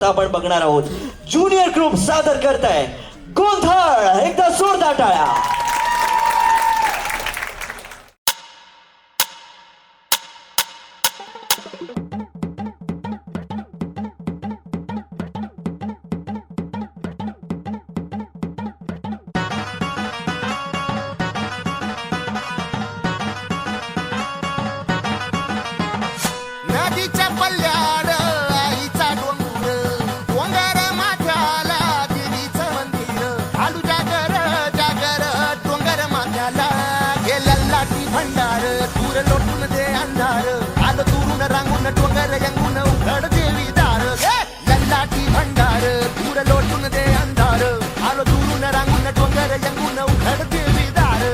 आपण बघणार आहोत ज्युनियर ग्रुप सादर करताय गोंधळ. एकदा जोरदार टाळ्या. नदीच्या पल्ल्याड आईचा डोंगर, डोंगर माथ्याला देवीचं मंदिर. आलू जागर जागर डोंगर माथ्याला गेला लाटी भंडार. दूर लोटून दे अंधार, आलं दुरून रांगून डोंगर यंगून उघड देवी दार. लल्लाटी भंडार, दूर लोटून दे अंधार, आलं दुरून रांगून डोंगर यंगून उघड देवी दार.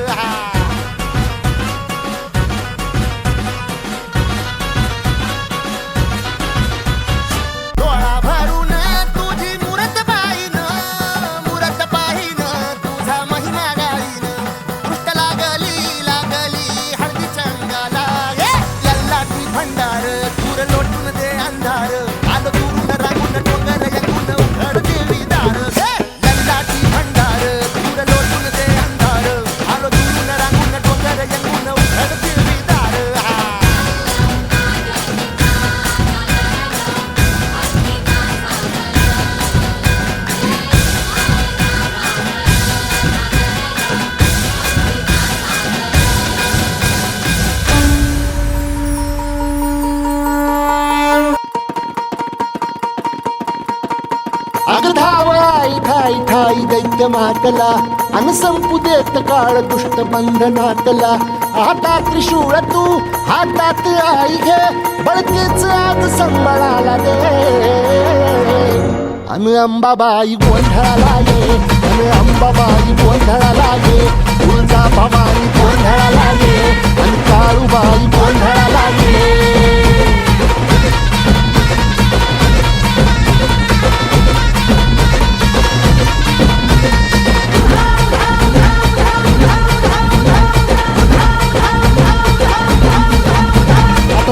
अग धाव आई ठाई ठाई दैत्य मातला, अन संपू देत काळ दुष्ट बंधनातला. हातात त्रिशूळ तू हातात आई घे, बळतेच आज संबळाला दे. अन अंबाबाई गोंधळाला ये, अन अंबाबाई गोंधळाला ये. तुळजा भवानी गोंधळाला ये, अन काळूबाई गोंधळाला ये.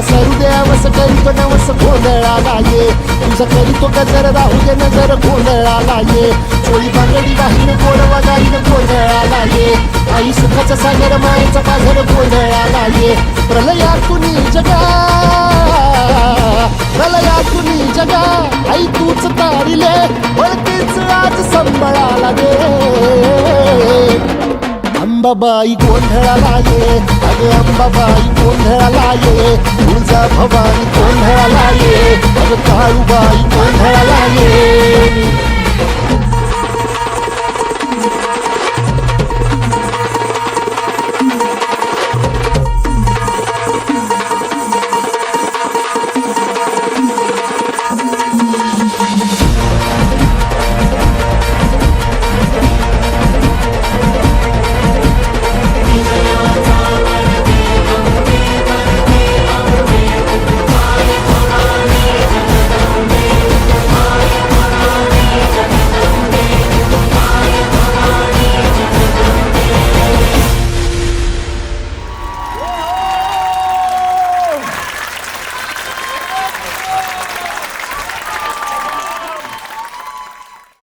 सरुदेवस करीतो नवस गोंधळाला ये, तुझं करीतो गजर राहू दे नजर गोंधळाला ये. चोळी बांगडी वाहीन गोडवा गाईन गोंधळाला ये. आई सुखाचा सागर मायेचा पाझर गोंधळाला ये. प्रलयातून जगा, प्रलयातून जगा, आई तूच तारिले, वळतेच आज संबळाला दे. अंबाबाई गोंधळाला ये, अगं अंबाबाई गोंधळाला ये. तुळजा भवानी गोंधळाला ये, अगं काळूबाई गोंधळाला ये.